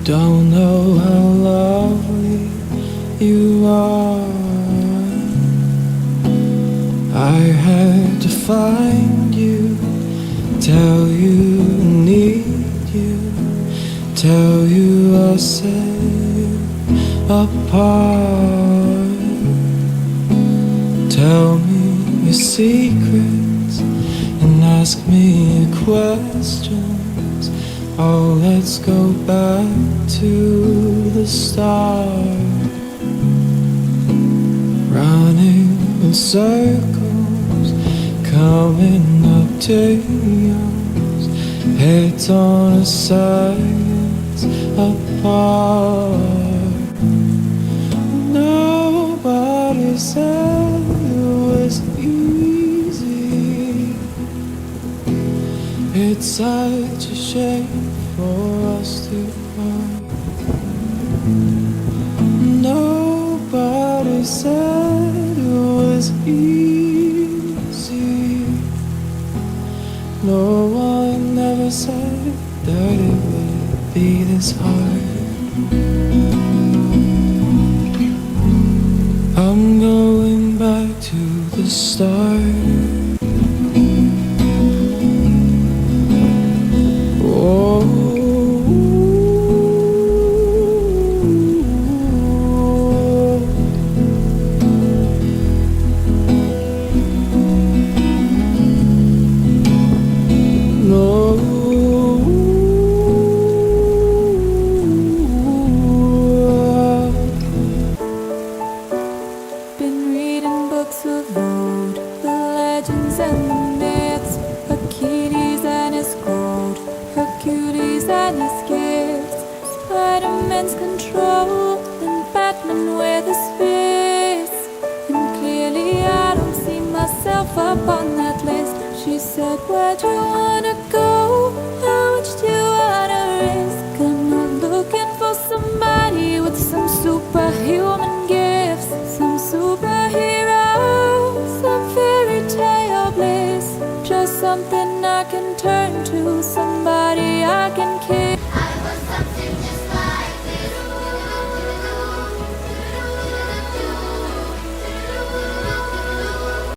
don't know how lovely you are. I had to find you, tell you I need you, tell you I'll set you apart. Tell me your secrets and ask me questions. Oh, let's go back to the start. Running in circles, coming up to yours, heads on a sides apart. Nobody said it was easy. It's such a shame for us to part. Nobody said it was easy. No one ever said that it would be this hard. I'm going back to the start. Been reading books of old, the legends and the myths, Achilles and his gold, Hercules and his gifts, Spider-Man's control, and Batman with his fists. And clearly I don't see myself up on that list. She said, where do you wanna go? How much do you wanna risk? I'm not looking for somebody with some superhuman gifts, some superhero, some fairy tale bliss. Just something I can turn to, somebody I can kiss.